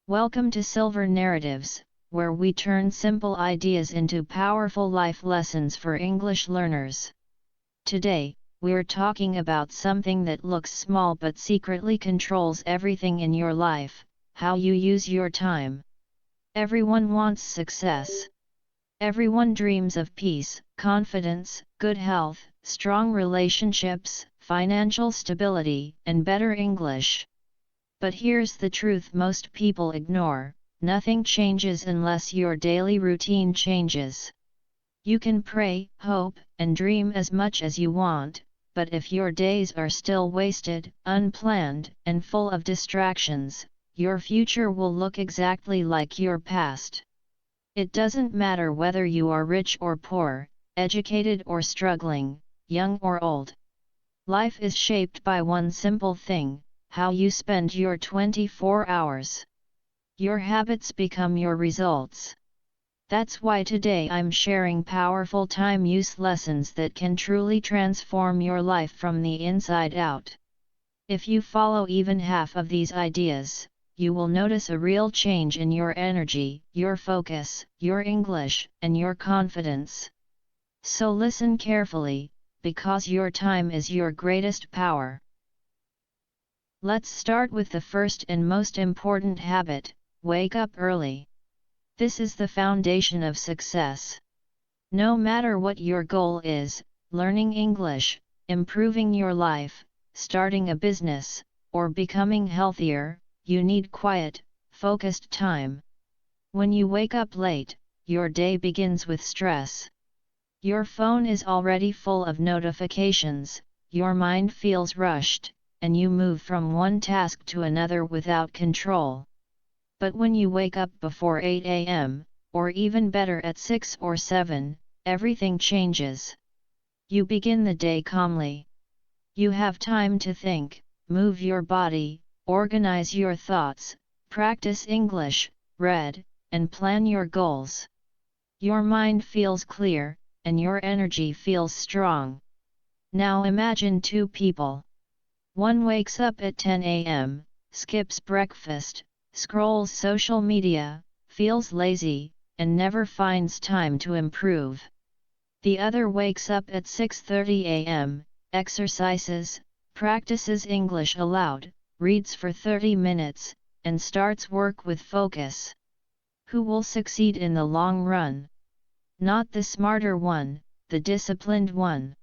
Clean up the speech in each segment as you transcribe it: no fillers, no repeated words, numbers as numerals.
Welcome to Silver Narratives, where we turn simple ideas into powerful life lessons for English learners. Today, we're talking about something that looks small but secretly controls everything in your life: how you use your time. Everyone wants success. Everyone dreams of peace, confidence, good health, strong relationships, financial stability, and better English. But here's the truth most people ignore: nothing changes unless your daily routine changes. You can pray, hope, and dream as much as you want, but if your days are still wasted, unplanned, and full of distractions, your future will look exactly like your past. It doesn't matter whether you are rich or poor, educated or struggling, young or old. Life is shaped by one simple thing: how you spend your 24 hours. Your habits become your results. That's why today I'm sharing powerful time use lessons that can truly transform your life from the inside out. If you follow even half of these ideas, you will notice a real change in your energy, your focus, your English, and your confidence. So listen carefully, because your time is your greatest power. Let's start with the first and most important habit: wake up early. This is the foundation of success. No matter what your goal is, learning English, improving your life, starting a business, or becoming healthier, you need quiet, focused time. When you wake up late, your day begins with stress. Your phone is already full of notifications, your mind feels rushed, and you move from one task to another without control. But when you wake up before 8 a.m., or even better at 6 or 7, everything changes. You begin the day calmly. You have time to think, move your body, organize your thoughts, practice English, read, and plan your goals. Your mind feels clear, and your energy feels strong. Now imagine two people. One wakes up at 10 a.m., skips breakfast, scrolls social media, feels lazy, and never finds time to improve. The other wakes up at 6:30 a.m., exercises, practices English aloud, reads for 30 minutes, and starts work with focus. Who will succeed in the long run? Not the smarter one, the disciplined one.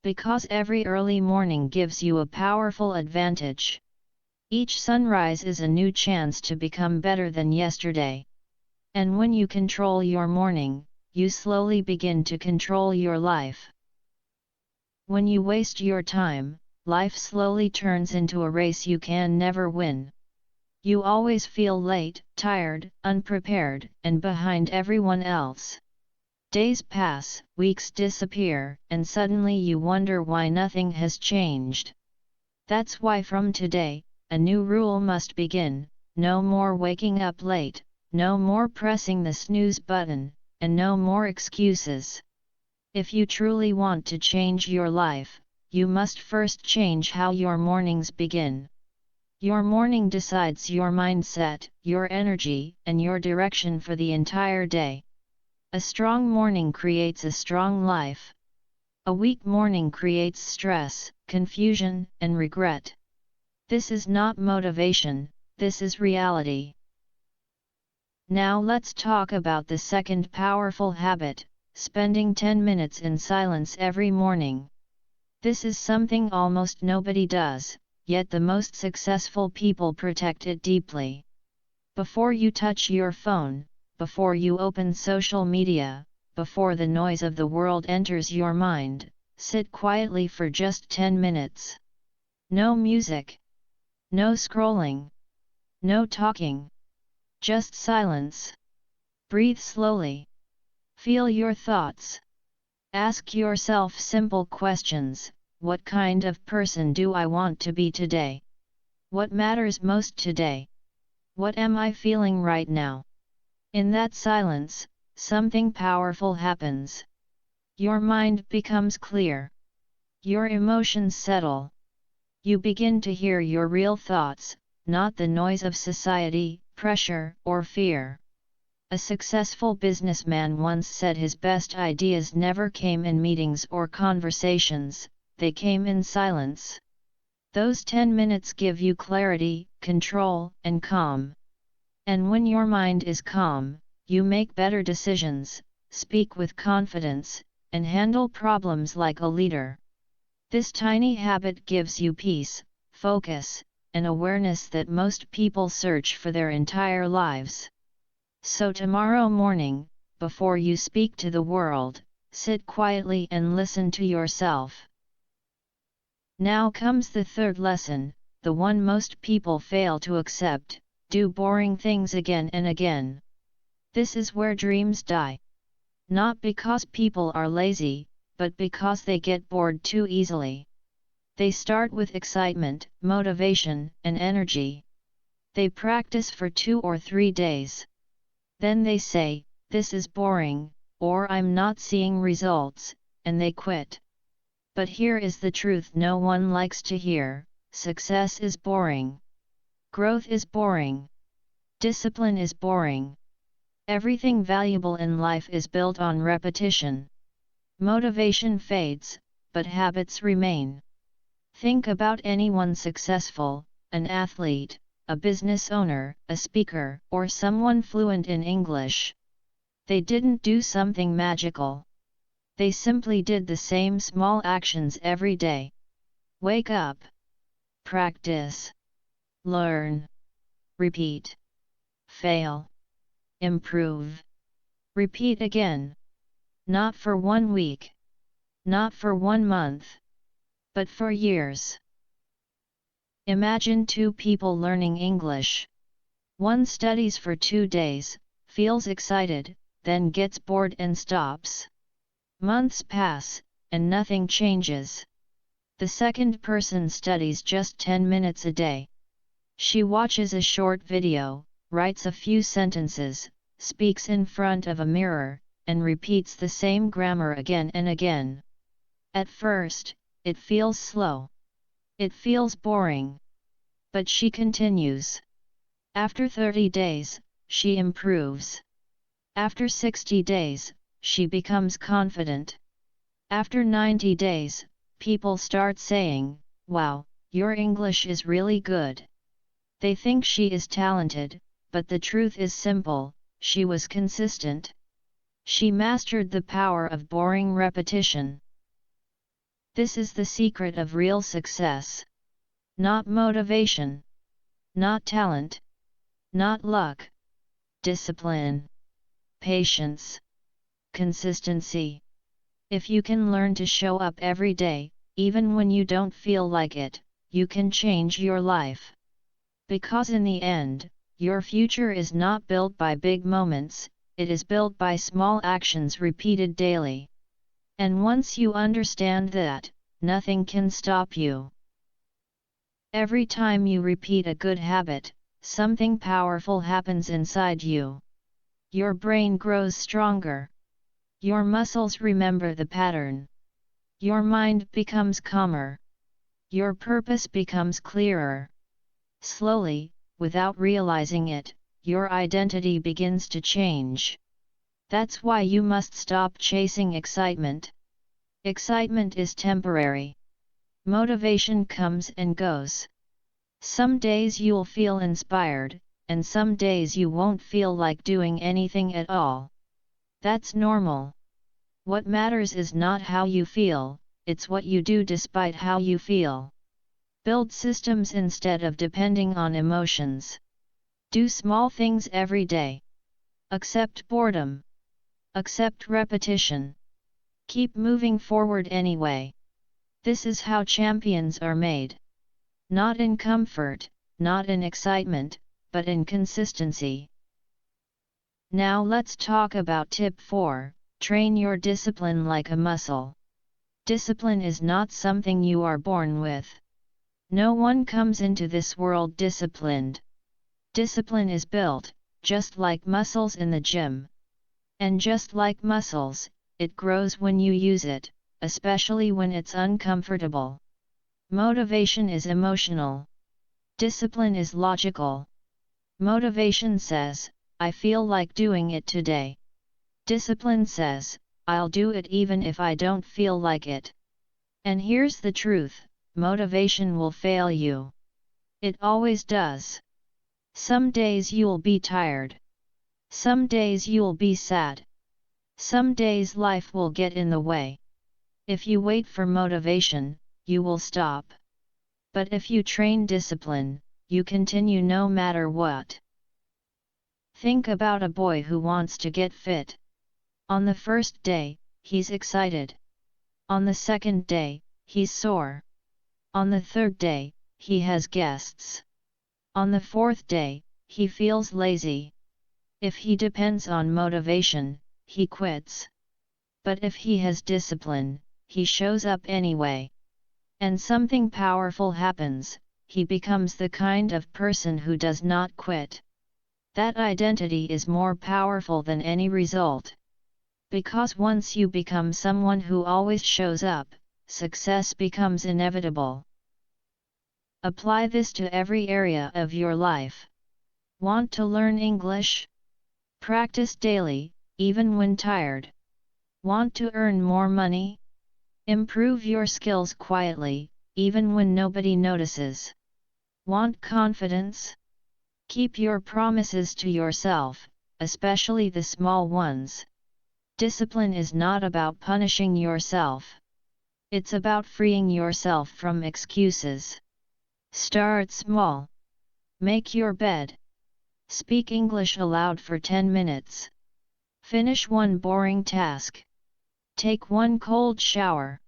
Because every early morning gives you a powerful advantage. Each sunrise is a new chance to become better than yesterday. And when you control your morning, you slowly begin to control your life. When you waste your time, life slowly turns into a race you can never win. You always feel late, tired, unprepared, and behind everyone else. Days pass, weeks disappear, and suddenly you wonder why nothing has changed. That's why from today, a new rule must begin: no more waking up late, no more pressing the snooze button, and no more excuses. If you truly want to change your life, you must first change how your mornings begin. Your morning decides your mindset, your energy, and your direction for the entire day. A strong morning creates a strong life. A weak morning creates stress, confusion, and regret. This is not motivation, this is reality. Now let's talk about the second powerful habit: spending 10 minutes in silence every morning. This is something almost nobody does, yet the most successful people protect it deeply. Before you touch your phone, before you open social media, before the noise of the world enters your mind, sit quietly for just 10 minutes. No music. No scrolling. No talking. Just silence. Breathe slowly. Feel your thoughts. Ask yourself simple questions: what kind of person do I want to be today? What matters most today? What am I feeling right now? In that silence, something powerful happens. Your mind becomes clear. Your emotions settle. You begin to hear your real thoughts, not the noise of society, pressure, or fear. A successful businessman once said his best ideas never came in meetings or conversations, they came in silence. Those 10 minutes give you clarity, control, and calm. And when your mind is calm, you make better decisions, speak with confidence, and handle problems like a leader. This tiny habit gives you peace, focus, and awareness that most people search for their entire lives. So tomorrow morning, before you speak to the world, sit quietly and listen to yourself. Now comes the third lesson, the one most people fail to accept: do boring things again and again. This is where dreams die. Not because people are lazy, but because they get bored too easily. They start with excitement, motivation, and energy. They practice for 2 or 3 days. Then they say, "This is boring," or "I'm not seeing results," and they quit. But here is the truth no one likes to hear: success is boring. Growth is boring. Discipline is boring. Everything valuable in life is built on repetition. Motivation fades, but habits remain. Think about anyone successful: an athlete, a business owner, a speaker, or someone fluent in English. They didn't do something magical. They simply did the same small actions every day. Wake up. Practice. Learn. Repeat. Fail. Improve. Repeat again. Not for 1 week. Not for 1 month. But for years. Imagine 2 people learning English. One studies for 2 days, feels excited, then gets bored and stops. Months pass, and nothing changes. The second person studies just 10 minutes a day. She watches a short video, writes a few sentences, speaks in front of a mirror, and repeats the same grammar again and again. At first, it feels slow. It feels boring. But she continues. After 30 days, she improves. After 60 days, she becomes confident. After 90 days, people start saying, "Wow, your English is really good." They think she is talented, but the truth is simple: she was consistent. She mastered the power of boring repetition. This is the secret of real success. Not motivation. Not talent. Not luck. Discipline. Patience. Consistency. If you can learn to show up every day, even when you don't feel like it, you can change your life. Because in the end, your future is not built by big moments, it is built by small actions repeated daily. And once you understand that, nothing can stop you. Every time you repeat a good habit, something powerful happens inside you. Your brain grows stronger. Your muscles remember the pattern. Your mind becomes calmer. Your purpose becomes clearer. Slowly, without realizing it, your identity begins to change. That's why you must stop chasing excitement. Excitement is temporary. Motivation comes and goes. Some days you'll feel inspired, and some days you won't feel like doing anything at all. That's normal. What matters is not how you feel, it's what you do despite how you feel. Build systems instead of depending on emotions. Do small things every day. Accept boredom. Accept repetition. Keep moving forward anyway. This is how champions are made. Not in comfort, not in excitement, but in consistency. Now let's talk about tip 4, train your discipline like a muscle. Discipline is not something you are born with. No one comes into this world disciplined. Discipline is built, just like muscles in the gym. And just like muscles, it grows when you use it, especially when it's uncomfortable. Motivation is emotional. Discipline is logical. Motivation says, I feel like doing it today. Discipline says, I'll do it even if I don't feel like it. And here's the truth, motivation will fail you. It always does. Some days you'll be tired. Some days you'll be sad. Some days life will get in the way. If you wait for motivation, you will stop. But if you train discipline, you continue no matter what. Think about a boy who wants to get fit. On the first day, he's excited. On the second day, he's sore. On the third day, he has guests. On the fourth day, he feels lazy. If he depends on motivation, he quits. But if he has discipline, he shows up anyway. And something powerful happens, he becomes the kind of person who does not quit. That identity is more powerful than any result. Because once you become someone who always shows up, success becomes inevitable. Apply this to every area of your life. Want to learn English? Practice daily, even when tired. Want to earn more money? Improve your skills quietly, even when nobody notices. Want confidence? Keep your promises to yourself, especially the small ones. Discipline is not about punishing yourself. It's about freeing yourself from excuses. Start small. Make your bed. Speak English aloud for 10 minutes. Finish one boring task. Take one cold shower.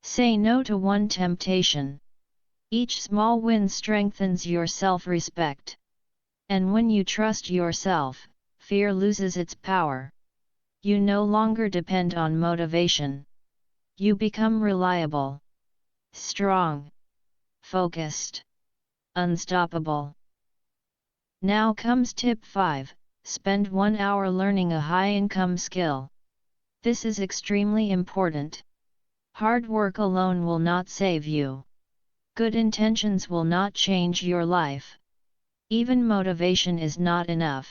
Say no to one temptation. Each small win strengthens your self-respect. And when you trust yourself, fear loses its power. You no longer depend on motivation. You become reliable, strong, focused, unstoppable. Now comes tip 5, spend 1 hour learning a high-income skill. This is extremely important. Hard work alone will not save you. Good intentions will not change your life. Even motivation is not enough.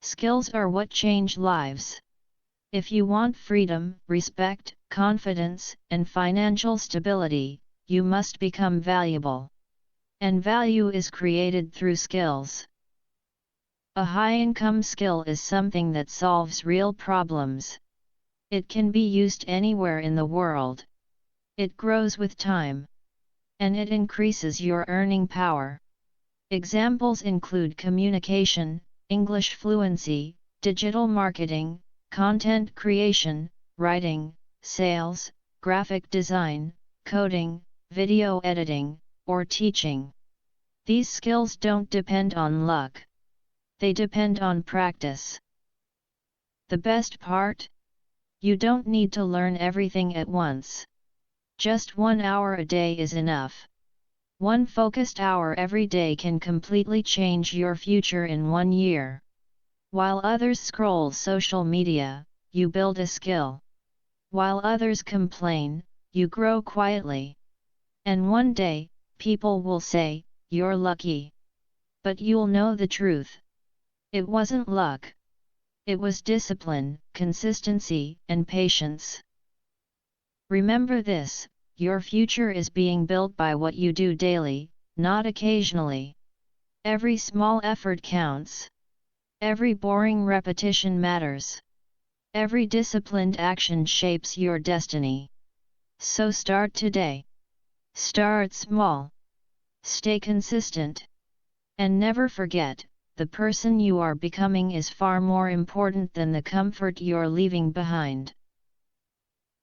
Skills are what change lives. If you want freedom, respect, confidence, and financial stability, you must become valuable. And value is created through skills. A high-income skill is something that solves real problems. It can be used anywhere in the world. It grows with time. And it increases your earning power. Examples include communication, English fluency, digital marketing, content creation, writing, sales, graphic design, coding, video editing, or teaching. These skills don't depend on luck. They depend on practice. The best part? You don't need to learn everything at once. Just 1 hour a day is enough. One focused hour every day can completely change your future in 1 year. While others scroll social media, you build a skill. While others complain, you grow quietly. And one day, people will say, "You're lucky." But you'll know the truth. It wasn't luck. It was discipline, consistency, and patience. Remember this. Your future is being built by what you do daily, not occasionally. Every small effort counts. Every boring repetition matters. Every disciplined action shapes your destiny. So start today. Start small. Stay consistent. And never forget, the person you are becoming is far more important than the comfort you're leaving behind.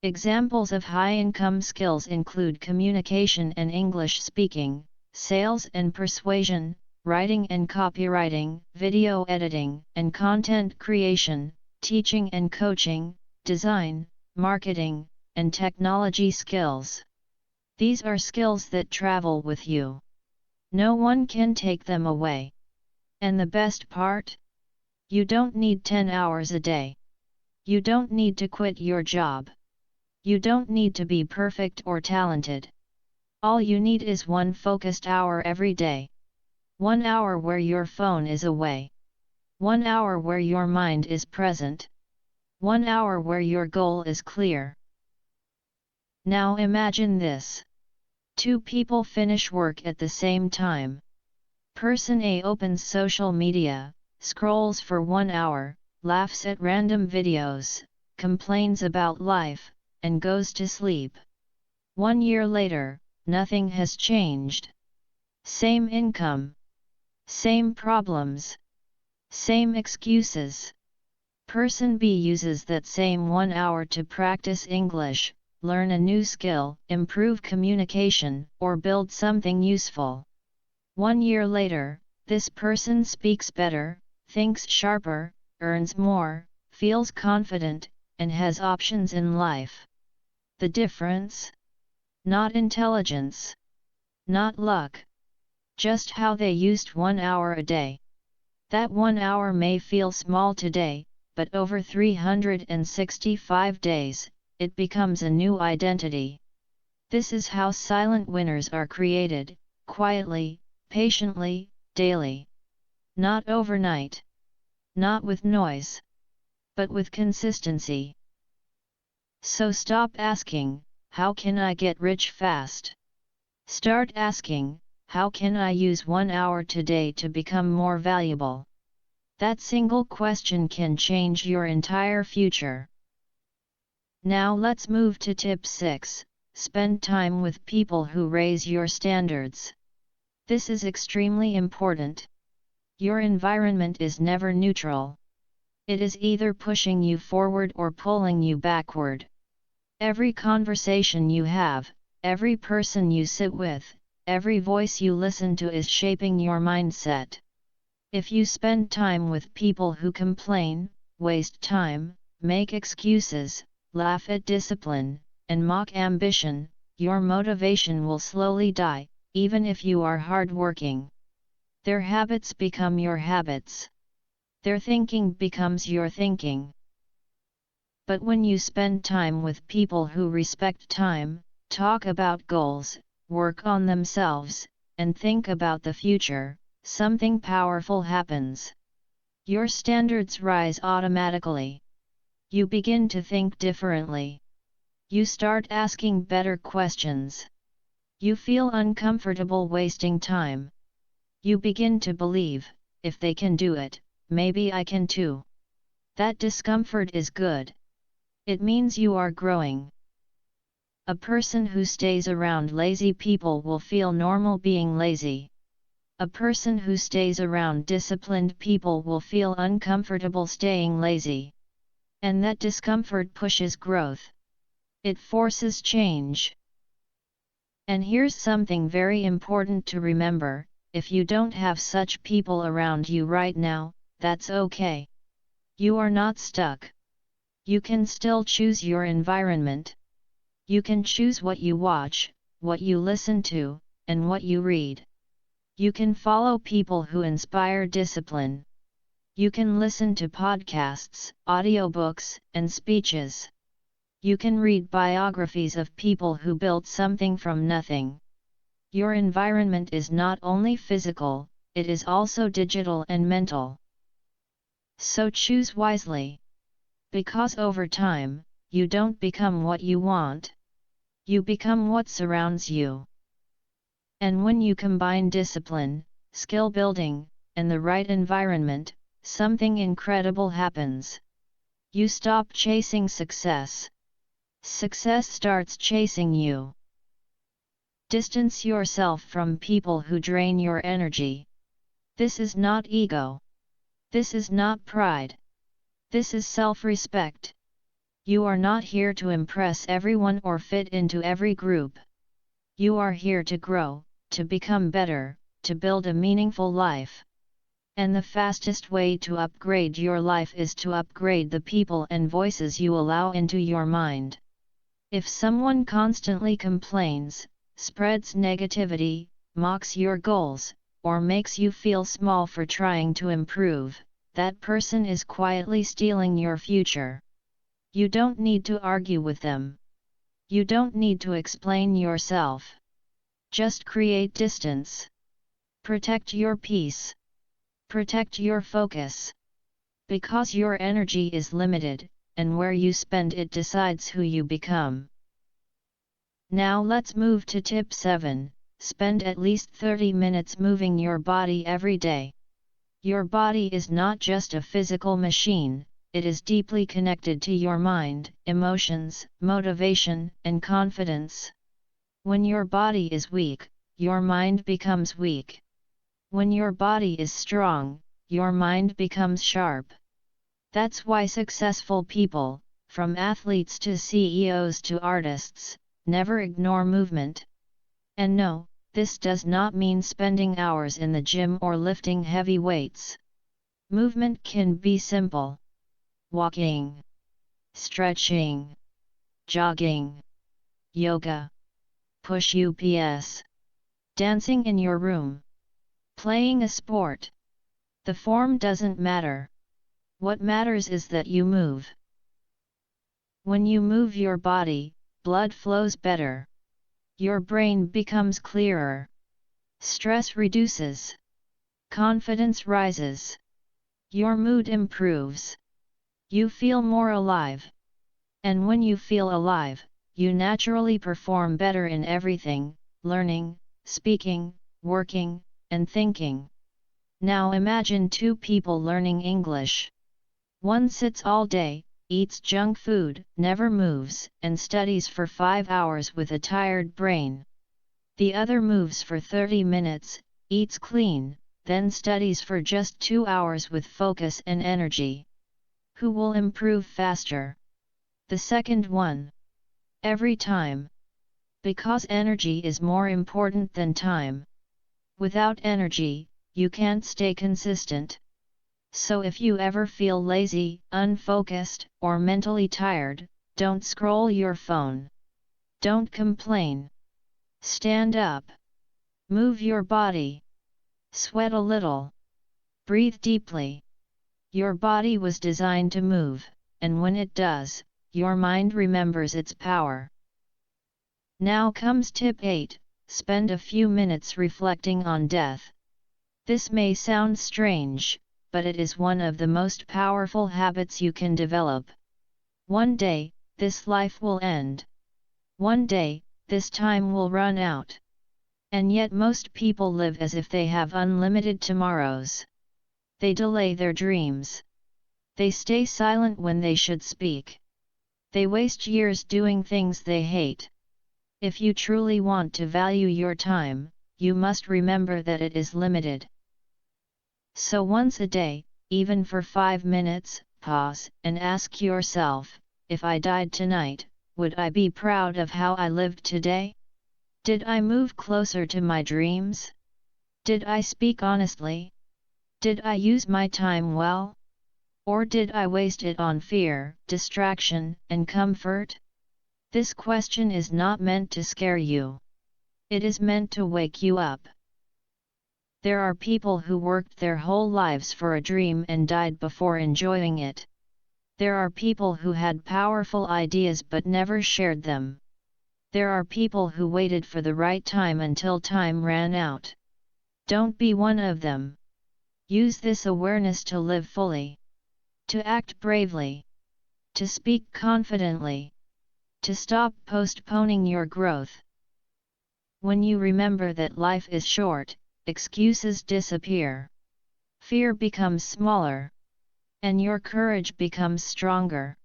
Examples of high-income skills include communication and English speaking, sales and persuasion, writing and copywriting, video editing and content creation, teaching and coaching, design, marketing, and technology skills. These are skills that travel with you. No one can take them away. And the best part? You don't need 10 hours a day. You don't need to quit your job. You don't need to be perfect or talented. All you need is one focused hour every day. 1 hour where your phone is away. 1 hour where your mind is present. 1 hour where your goal is clear. Now imagine this. 2 people finish work at the same time. Person A opens social media, scrolls for 1 hour, laughs at random videos, complains about life, and goes to sleep. 1 year later, nothing has changed. Same income. Same problems. Same excuses. Person B uses that same 1 hour to practice English, learn a new skill, improve communication, or build something useful. 1 year later, this person speaks better, thinks sharper, earns more, feels confident, and has options in life. The difference? Not intelligence. Not luck. Just how they used 1 hour a day. That 1 hour may feel small today, but over 365 days, it becomes a new identity. This is how silent winners are created, quietly, patiently, daily. Not overnight. Not with noise. But with consistency. So stop asking, how can I get rich fast? Start asking, how can I use 1 hour today to become more valuable? That single question can change your entire future. Now let's move to tip 6, spend time with people who raise your standards. This is extremely important. Your environment is never neutral. It is either pushing you forward or pulling you backward. Every conversation you have, every person you sit with, every voice you listen to is shaping your mindset. If you spend time with people who complain, waste time, make excuses, laugh at discipline, and mock ambition, your motivation will slowly die, even if you are hardworking. Their habits become your habits. Their thinking becomes your thinking. But when you spend time with people who respect time, talk about goals, work on themselves, and think about the future, something powerful happens. Your standards rise automatically. You begin to think differently. You start asking better questions. You feel uncomfortable wasting time. You begin to believe, if they can do it, maybe I can too. That discomfort is good. It means you are growing. A person who stays around lazy people will feel normal being lazy. A person who stays around disciplined people will feel uncomfortable staying lazy. And that discomfort pushes growth. It forces change. And here's something very important to remember, if you don't have such people around you right now, that's okay. You are not stuck. You can still choose your environment. You can choose what you watch, what you listen to, and what you read. You can follow people who inspire discipline. You can listen to podcasts, audiobooks, and speeches. You can read biographies of people who built something from nothing. Your environment is not only physical, it is also digital and mental. So choose wisely. Because over time, you don't become what you want. You become what surrounds you. And when you combine discipline, skill building, and the right environment, something incredible happens. You stop chasing success. Success starts chasing you. Distance yourself from people who drain your energy. This is not ego. This is not pride. This is self-respect. You are not here to impress everyone or fit into every group. You are here to grow, to become better, to build a meaningful life. And the fastest way to upgrade your life is to upgrade the people and voices you allow into your mind. If someone constantly complains, spreads negativity, mocks your goals, or makes you feel small for trying to improve, that person is quietly stealing your future. You don't need to argue with them. You don't need to explain yourself. Just create distance. Protect your peace. Protect your focus. Because your energy is limited, and where you spend it decides who you become. Now let's move to tip 7, spend at least 30 minutes moving your body every day. Your body is not just a physical machine, it is deeply connected to your mind, emotions, motivation, and confidence. When your body is weak, your mind becomes weak. When your body is strong, your mind becomes sharp. That's why successful people, from athletes to CEOs to artists, never ignore movement. And no, this does not mean spending hours in the gym or lifting heavy weights. Movement can be simple. Walking, stretching, jogging, yoga, push-ups, dancing in your room, playing a sport. The form doesn't matter. What matters is that you move. When you move your body, blood flows better. Your brain becomes clearer. Stress reduces. Confidence rises. Your mood improves. You feel more alive. And when you feel alive, you naturally perform better in everything, learning, speaking, working, and thinking. Now imagine two people learning English. One sits all day, eats junk food, never moves, and studies for 5 hours with a tired brain. The other moves for 30 minutes, eats clean, then studies for just 2 hours with focus and energy. Who will improve faster? The second one. Every time. Because energy is more important than time. Without energy, you can't stay consistent. So if you ever feel lazy, unfocused, or mentally tired, don't scroll your phone. Don't complain. Stand up. Move your body. Sweat a little. Breathe deeply. Your body was designed to move, and when it does, your mind remembers its power. Now comes tip 8, spend a few minutes reflecting on death. This may sound strange, but it is one of the most powerful habits you can develop. One day, this life will end. One day, this time will run out. And yet most people live as if they have unlimited tomorrows. They delay their dreams. They stay silent when they should speak. They waste years doing things they hate. If you truly want to value your time, you must remember that it is limited. So once a day, even for 5 minutes, pause and ask yourself, if I died tonight, would I be proud of how I lived today? Did I move closer to my dreams? Did I speak honestly? Did I use my time well? Or did I waste it on fear, distraction, and comfort? This question is not meant to scare you. It is meant to wake you up. There are people who worked their whole lives for a dream and died before enjoying it. There are people who had powerful ideas but never shared them. There are people who waited for the right time until time ran out. Don't be one of them. Use this awareness to live fully. To act bravely. To speak confidently. To stop postponing your growth. When you remember that life is short, excuses disappear. Fear becomes smaller. And your courage becomes stronger.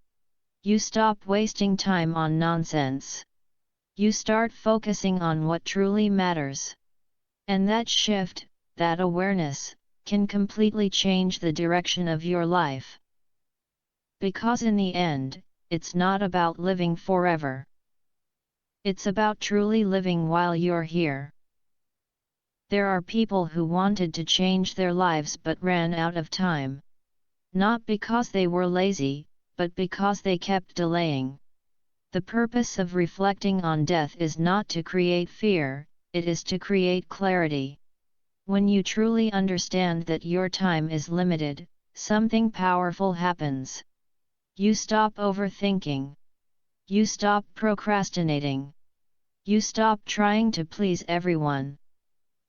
You stop wasting time on nonsense. You start focusing on what truly matters. And that shift, that awareness, can completely change the direction of your life. Because in the end, it's not about living forever. It's about truly living while you're here. There are people who wanted to change their lives but ran out of time. Not because they were lazy, but because they kept delaying. The purpose of reflecting on death is not to create fear, it is to create clarity. When you truly understand that your time is limited, something powerful happens. You stop overthinking. You stop procrastinating. You stop trying to please everyone.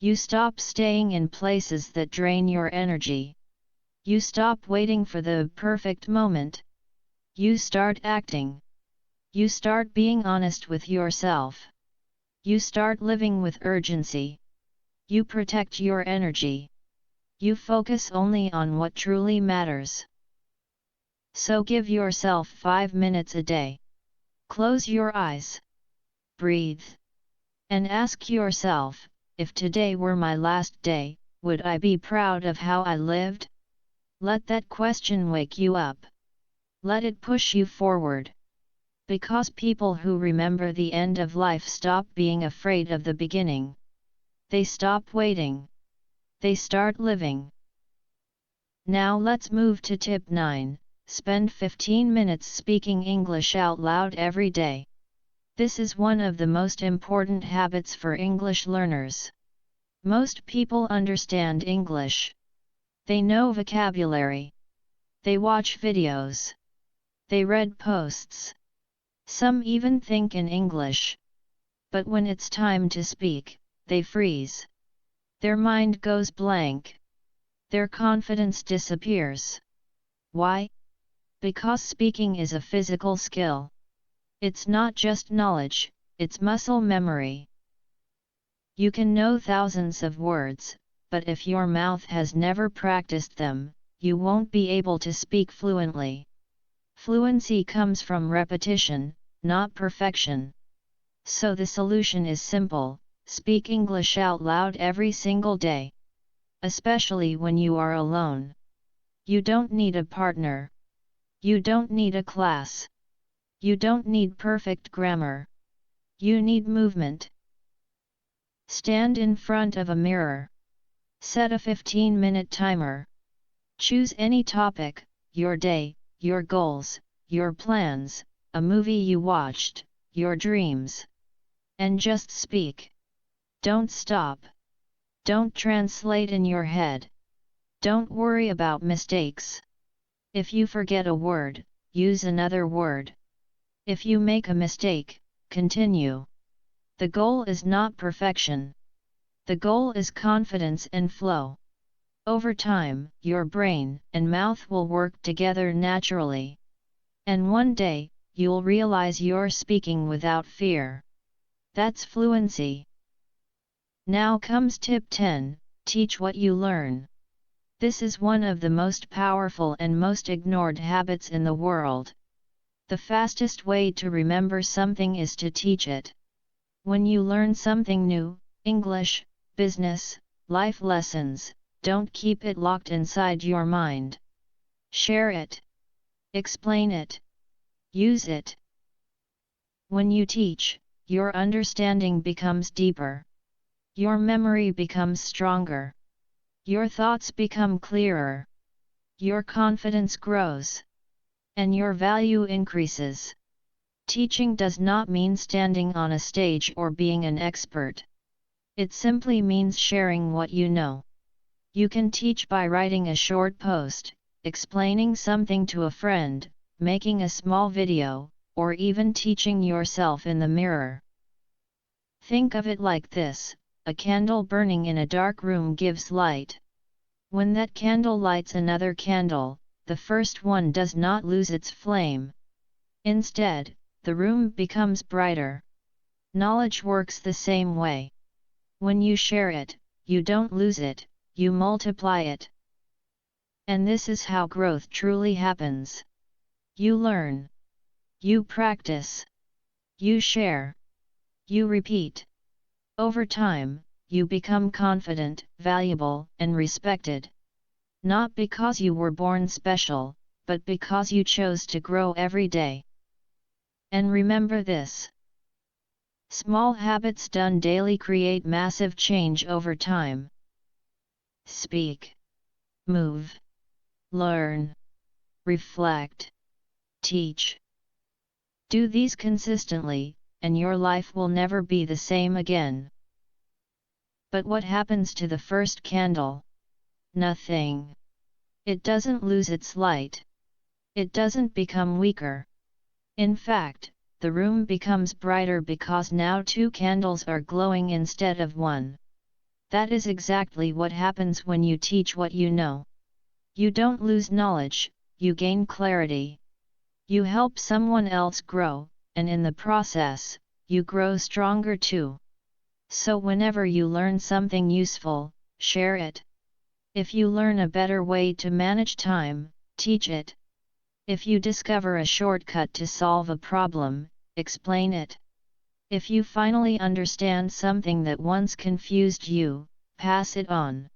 You stop staying in places that drain your energy. You stop waiting for the perfect moment. You start acting. You start being honest with yourself. You start living with urgency. You protect your energy. You focus only on what truly matters. So give yourself 5 minutes a day. Close your eyes. Breathe. And ask yourself, if today were my last day, would I be proud of how I lived? Let that question wake you up. Let it push you forward. Because people who remember the end of life stop being afraid of the beginning. They stop waiting. They start living. Now let's move to tip 9, spend 15 minutes speaking English out loud every day. This is one of the most important habits for English learners. Most people understand English. They know vocabulary. They watch videos. They read posts. Some even think in English. But when it's time to speak, they freeze. Their mind goes blank. Their confidence disappears. Why? Because speaking is a physical skill. It's not just knowledge, it's muscle memory. You can know thousands of words, but if your mouth has never practiced them, you won't be able to speak fluently. Fluency comes from repetition, not perfection. So the solution is simple: speak English out loud every single day. Especially when you are alone. You don't need a partner. You don't need a class. You don't need perfect grammar. You need movement. Stand in front of a mirror. Set a 15-minute timer. Choose any topic, your day, your goals, your plans, a movie you watched, your dreams. And just speak. Don't stop. Don't translate in your head. Don't worry about mistakes. If you forget a word, use another word. If you make a mistake, continue. The goal is not perfection. The goal is confidence and flow. Over time, your brain and mouth will work together naturally. And one day, you'll realize you're speaking without fear. That's fluency. Now comes tip 10, teach what you learn. This is one of the most powerful and most ignored habits in the world. The fastest way to remember something is to teach it. When you learn something new, English, business, life lessons, don't keep it locked inside your mind. Share it. Explain it. Use it. When you teach, your understanding becomes deeper. Your memory becomes stronger. Your thoughts become clearer. Your confidence grows. And your value increases. Teaching does not mean standing on a stage or being an expert. It simply means sharing what you know. You can teach by writing a short post, explaining something to a friend, making a small video, or even teaching yourself in the mirror. Think of it like this: a candle burning in a dark room gives light. When that candle lights another candle, the first one does not lose its flame. Instead, the room becomes brighter. Knowledge works the same way. When you share it, you don't lose it, you multiply it. And this is how growth truly happens. You learn. You practice. You share. You repeat. Over time, you become confident, valuable, and respected. Not because you were born special, but because you chose to grow every day. And remember this: small habits done daily create massive change over time. Speak. Move. Learn. Reflect. Teach. Do these consistently, and your life will never be the same again. But what happens to the first candle? Nothing. It doesn't lose its light. It doesn't become weaker. In fact, the room becomes brighter because now 2 candles are glowing instead of 1. That is exactly what happens when you teach what you know. You don't lose knowledge, you gain clarity. You help someone else grow, and in the process, you grow stronger too. So whenever you learn something useful, share it. If you learn a better way to manage time, teach it. If you discover a shortcut to solve a problem, explain it. If you finally understand something that once confused you, pass it on.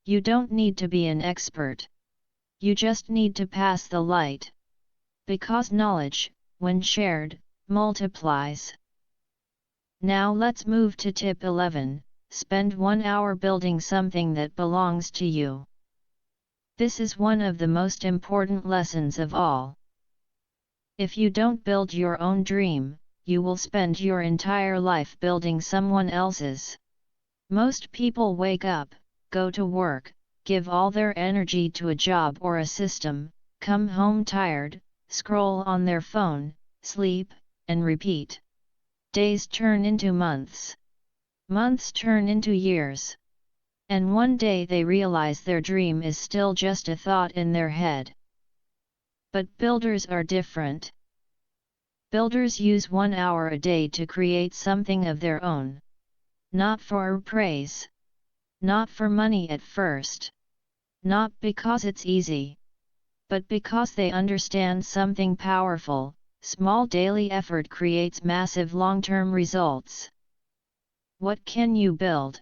You don't need to be an expert. You just need to pass the light. Because knowledge, when shared, multiplies. Now let's move to tip 11, spend 1 hour building something that belongs to you. This is one of the most important lessons of all. If you don't build your own dream, you will spend your entire life building someone else's. Most people wake up, go to work, give all their energy to a job or a system, come home tired, scroll on their phone, sleep, and repeat. Days turn into months. Months turn into years. And one day they realize their dream is still just a thought in their head. But builders are different. Builders use 1 hour a day to create something of their own. Not for praise. Not for money at first. Not because it's easy. But because they understand something powerful. Small daily effort creates massive long-term results. What can you build?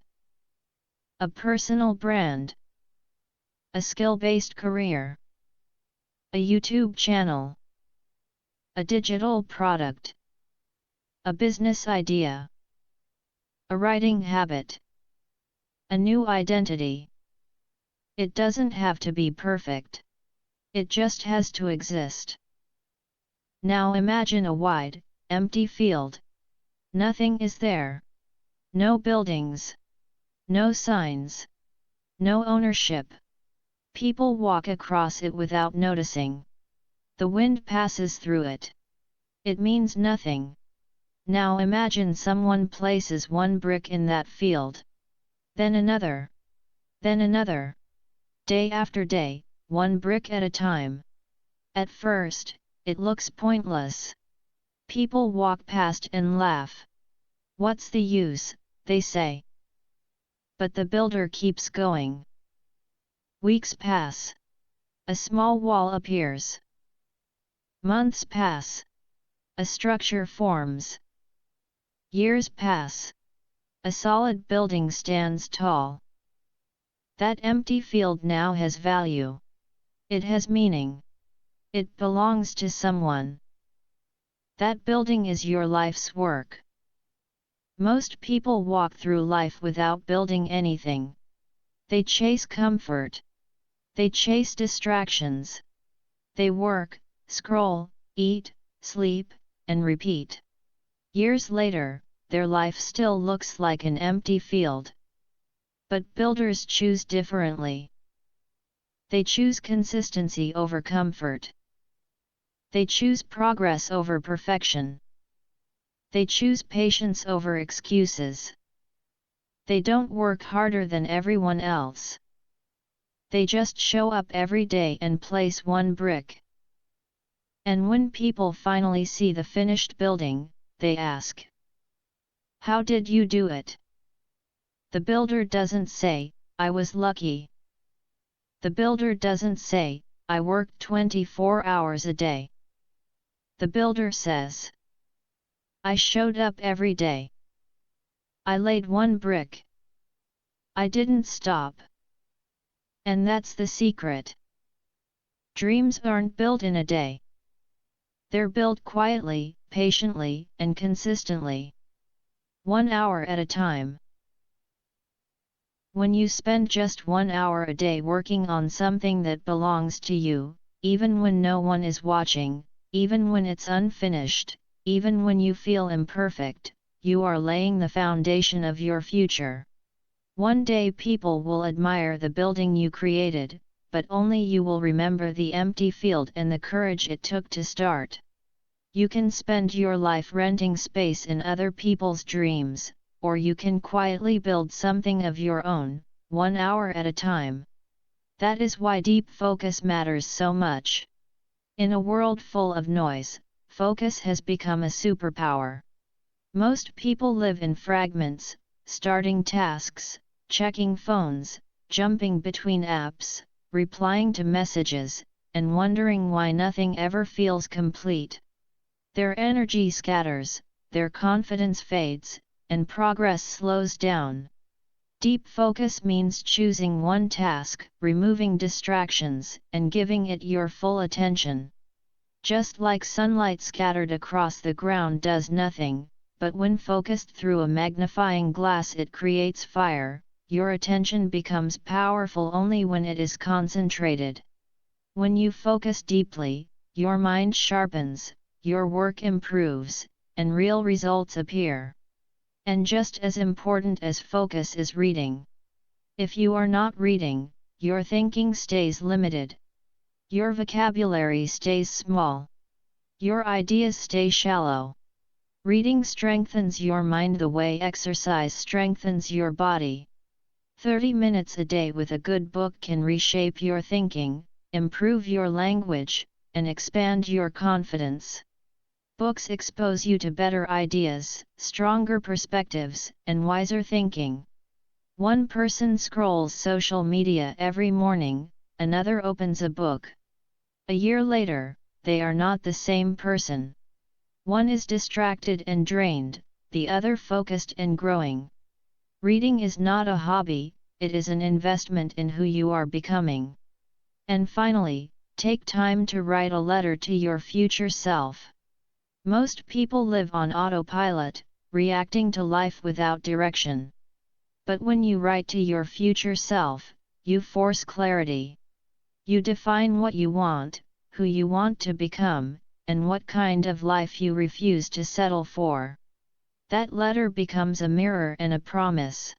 A personal brand. A skill-based career. A YouTube channel. A digital product. A business idea. A writing habit. A new identity. It doesn't have to be perfect. It just has to exist. Now imagine a wide, empty field. Nothing is there. No buildings. No signs. No ownership. People walk across it without noticing. The wind passes through it. It means nothing. Now imagine someone places one brick in that field. Then another. Then another. Day after day, one brick at a time. At first, it looks pointless. People walk past and laugh. What's the use, they say. But the builder keeps going. Weeks pass. A small wall appears. Months pass. A structure forms. Years pass. A solid building stands tall. That empty field now has value. It has meaning. It belongs to someone. That building is your life's work. Most people walk through life without building anything. They chase comfort. They chase distractions. They work, scroll, eat, sleep, and repeat. Years later, their life still looks like an empty field. But builders choose differently. They choose consistency over comfort. They choose progress over perfection. They choose patience over excuses. They don't work harder than everyone else. They just show up every day and place one brick. And when people finally see the finished building, they ask, "How did you do it?" The builder doesn't say, "I was lucky." The builder doesn't say, "I worked 24 hours a day." The builder says, "I showed up every day. I laid one brick. I didn't stop." And that's the secret. Dreams aren't built in a day. They're built quietly, patiently, and consistently. 1 hour at a time. When you spend just 1 hour a day working on something that belongs to you, even when no one is watching, even when it's unfinished, even when you feel imperfect, you are laying the foundation of your future. One day people will admire the building you created, but only you will remember the empty field and the courage it took to start. You can spend your life renting space in other people's dreams, or you can quietly build something of your own, 1 hour at a time. That is why deep focus matters so much. In a world full of noise, focus has become a superpower. Most people live in fragments, starting tasks, checking phones, jumping between apps, replying to messages, and wondering why nothing ever feels complete. Their energy scatters, their confidence fades, and progress slows down. Deep focus means choosing one task, removing distractions, and giving it your full attention. Just like sunlight scattered across the ground does nothing, but when focused through a magnifying glass it creates fire, your attention becomes powerful only when it is concentrated. When you focus deeply, your mind sharpens, your work improves, and real results appear. And just as important as focus is reading. If you are not reading, your thinking stays limited. Your vocabulary stays small. Your ideas stay shallow. Reading strengthens your mind the way exercise strengthens your body. 30 minutes a day with a good book can reshape your thinking, improve your language, and expand your confidence. Books expose you to better ideas, stronger perspectives, and wiser thinking. One person scrolls social media every morning, another opens a book. A year later, they are not the same person. One is distracted and drained, the other focused and growing. Reading is not a hobby, it is an investment in who you are becoming. And finally, take time to write a letter to your future self. Most people live on autopilot, reacting to life without direction. But when you write to your future self, you force clarity. You define what you want, who you want to become, and what kind of life you refuse to settle for. That letter becomes a mirror and a promise.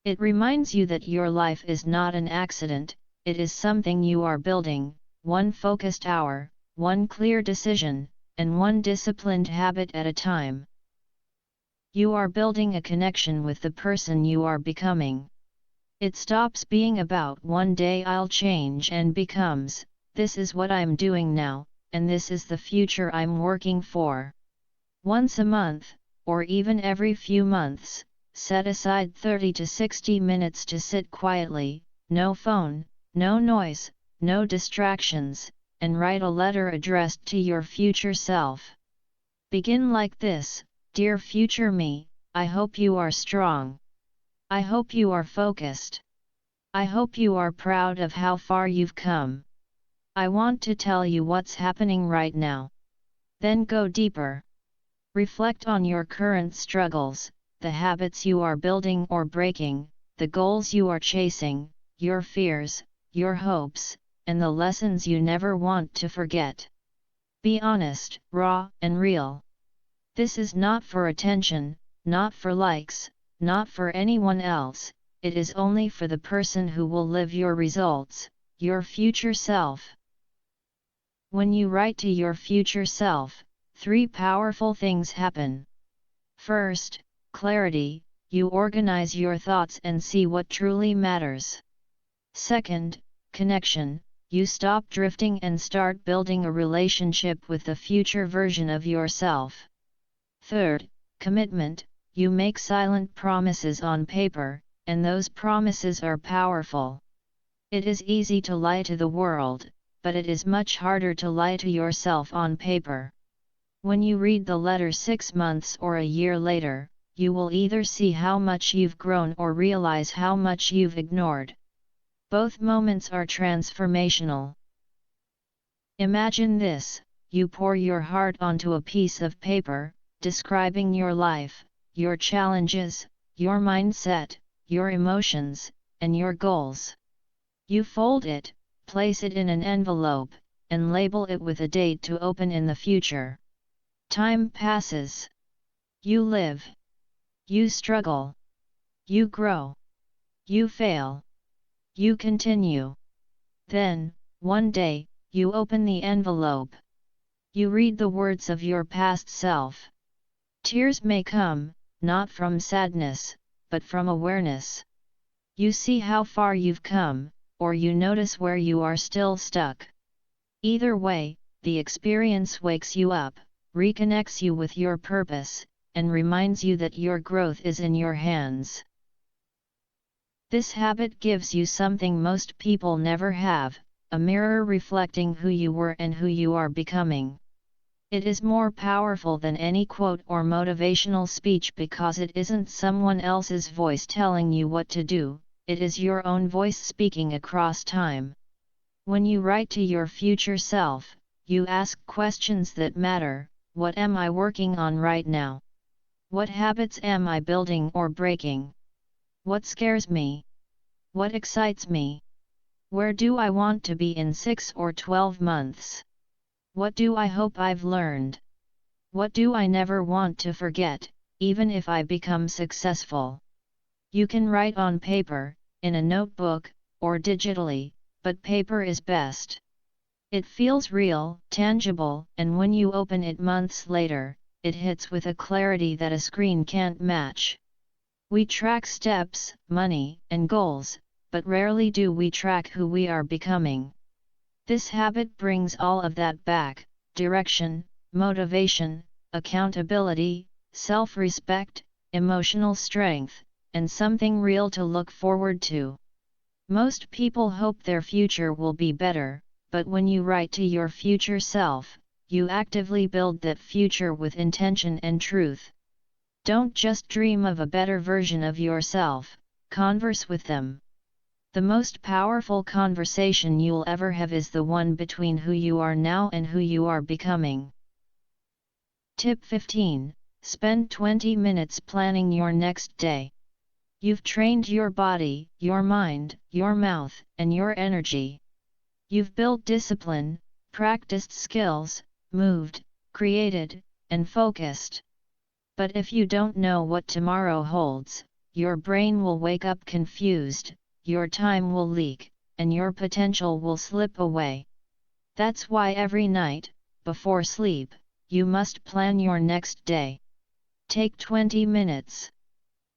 It reminds you that your life is not an accident, it is something you are building, one focused hour, one clear decision, and one disciplined habit at a time. You are building a connection with the person you are becoming. It stops being about one day I'll change and becomes, this is what I'm doing now, and this is the future I'm working for. Once a month, or even every few months, set aside 30 to 60 minutes to sit quietly, no phone, no noise, no distractions, and write a letter addressed to your future self. Begin like this: Dear future me, I hope you are strong. I hope you are focused. I hope you are proud of how far you've come. I want to tell you what's happening right now. Then go deeper. Reflect on your current struggles, the habits you are building or breaking, the goals you are chasing, your fears, your hopes, and the lessons you never want to forget. Be honest, raw, and real. This is not for attention, not for likes, not for anyone else, it is only for the person who will live your results, your future self. When you write to your future self, 3 powerful things happen. First, clarity, you organize your thoughts and see what truly matters. Second, connection, you stop drifting and start building a relationship with the future version of yourself. Third, commitment, you make silent promises on paper, and those promises are powerful. It is easy to lie to the world, but it is much harder to lie to yourself on paper. When you read the letter 6 months or a year later, you will either see how much you've grown or realize how much you've ignored. Both moments are transformational. Imagine this: you pour your heart onto a piece of paper, describing your life, your challenges, your mindset, your emotions, and your goals. You fold it, place it in an envelope, and label it with a date to open in the future. Time passes. You live. You struggle. You grow. You fail. You continue. Then, one day, you open the envelope. You read the words of your past self. Tears may come, not from sadness, but from awareness. You see how far you've come, or you notice where you are still stuck. Either way, the experience wakes you up, reconnects you with your purpose, and reminds you that your growth is in your hands. This habit gives you something most people never have, a mirror reflecting who you were and who you are becoming. It is more powerful than any quote or motivational speech because it isn't someone else's voice telling you what to do, it is your own voice speaking across time. When you write to your future self, you ask questions that matter. What am I working on right now? What habits am I building or breaking? What scares me? What excites me? Where do I want to be in 6 or 12 months? What do I hope I've learned? What do I never want to forget, even if I become successful? You can write on paper, in a notebook, or digitally, but paper is best. It feels real, tangible, and when you open it months later, it hits with a clarity that a screen can't match. We track steps, money, and goals, but rarely do we track who we are becoming. This habit brings all of that back: direction, motivation, accountability, self-respect, emotional strength, and something real to look forward to. Most people hope their future will be better, but when you write to your future self, you actively build that future with intention and truth. Don't just dream of a better version of yourself, converse with them. The most powerful conversation you'll ever have is the one between who you are now and who you are becoming. Tip 15. Spend 20 minutes planning your next day. You've trained your body, your mind, your mouth, and your energy. You've built discipline, practiced skills, moved, created, and focused. But if you don't know what tomorrow holds, your brain will wake up confused, your time will leak, and your potential will slip away. That's why every night, before sleep, you must plan your next day. Take 20 minutes.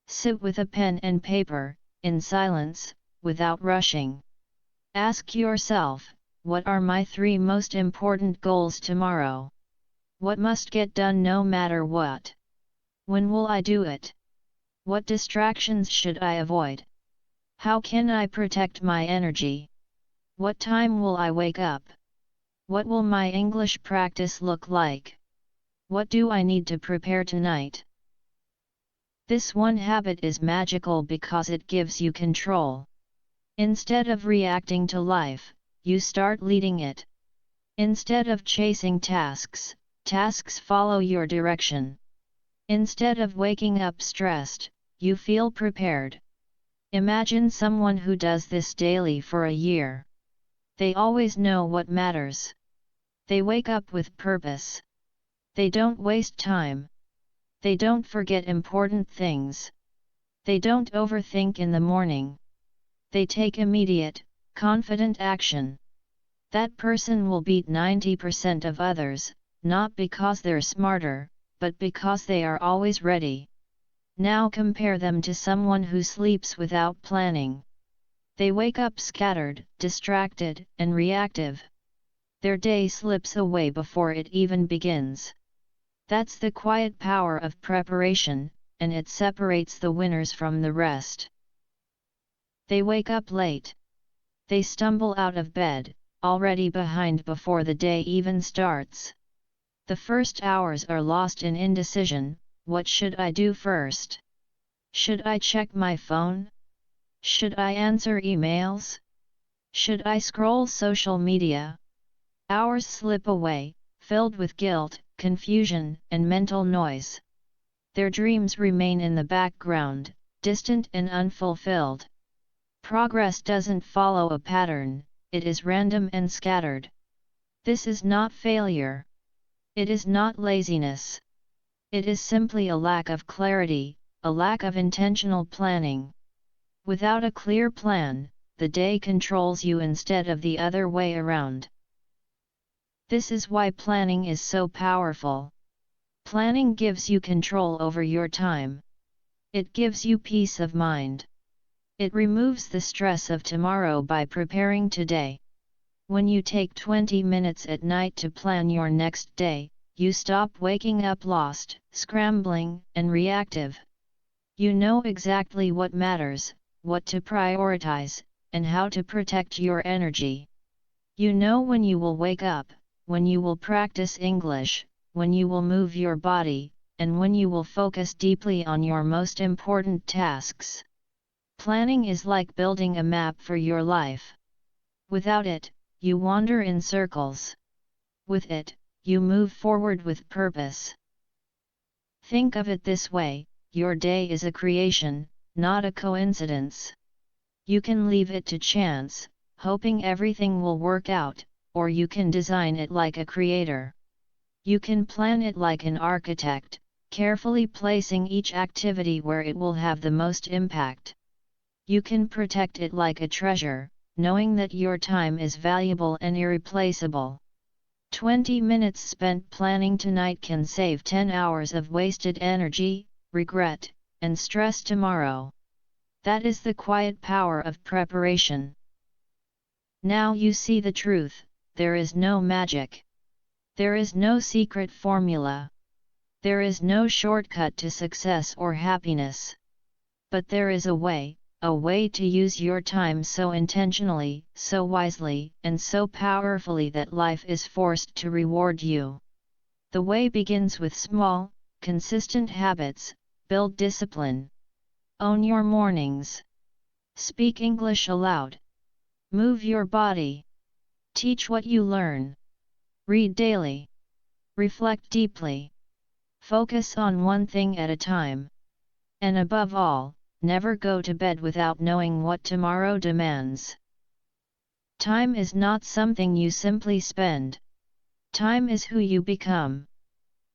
Sit with a pen and paper, in silence, without rushing. Ask yourself, what are my 3 most important goals tomorrow? What must get done no matter what? When will I do it? What distractions should I avoid? How can I protect my energy? What time will I wake up? What will my English practice look like? What do I need to prepare tonight? This one habit is magical because it gives you control. Instead of reacting to life, you start leading it. Instead of chasing tasks, tasks follow your direction. Instead of waking up stressed, you feel prepared. Imagine someone who does this daily for a year. They always know what matters. They wake up with purpose. They don't waste time. They don't forget important things. They don't overthink in the morning. They take immediate, confident action. That person will beat 90% of others, not because they're smarter, but because they are always ready. Now compare them to someone who sleeps without planning. They wake up scattered, distracted, and reactive. Their day slips away before it even begins. That's the quiet power of preparation, and it separates the winners from the rest. They wake up late. They stumble out of bed, already behind before the day even starts. The first hours are lost in indecision. What should I do first? Should I check my phone? Should I answer emails? Should I scroll social media? Hours slip away, filled with guilt, confusion, and mental noise. Their dreams remain in the background, distant and unfulfilled. Progress doesn't follow a pattern, it is random and scattered. This is not failure. It is not laziness. It is simply a lack of clarity, a lack of intentional planning. Without a clear plan, the day controls you instead of the other way around. This is why planning is so powerful. Planning gives you control over your time. It gives you peace of mind. It removes the stress of tomorrow by preparing today. When you take 20 minutes at night to plan your next day, you stop waking up lost, scrambling, and reactive. You know exactly what matters, what to prioritize, and how to protect your energy. You know when you will wake up, when you will practice English, when you will move your body, and when you will focus deeply on your most important tasks. Planning is like building a map for your life. Without it, you wander in circles. With it, you move forward with purpose. Think of it this way: your day is a creation, not a coincidence. You can leave it to chance, hoping everything will work out, or you can design it like a creator. You can plan it like an architect, carefully placing each activity where it will have the most impact. You can protect it like a treasure, knowing that your time is valuable and irreplaceable. 20 minutes spent planning tonight can save 10 hours of wasted energy, regret, and stress tomorrow. That is the quiet power of preparation. Now you see the truth: there is no magic. There is no secret formula. There is no shortcut to success or happiness. But there is a way to use your time so intentionally, so wisely, and so powerfully that life is forced to reward you. The way begins with small, consistent habits. Build discipline. Own your mornings. Speak English aloud. Move your body. Teach what you learn. Read daily. Reflect deeply. Focus on one thing at a time. And above all, never go to bed without knowing what tomorrow demands. Time is not something you simply spend. Time is who you become.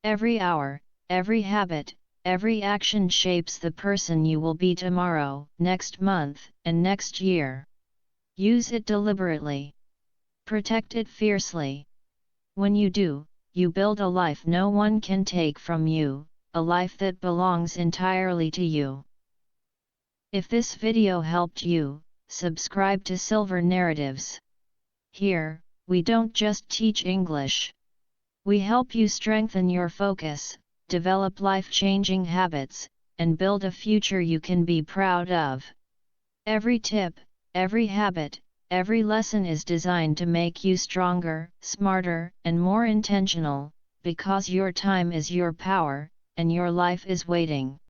Every hour, every habit, every action shapes the person you will be tomorrow, next month, and next year. Use it deliberately. Protect it fiercely. When you do, you build a life no one can take from you, a life that belongs entirely to you. If this video helped you, subscribe to Silver Narratives. Here, we don't just teach English. We help you strengthen your focus, develop life-changing habits, and build a future you can be proud of. Every tip, every habit, every lesson is designed to make you stronger, smarter, and more intentional, because your time is your power, and your life is waiting.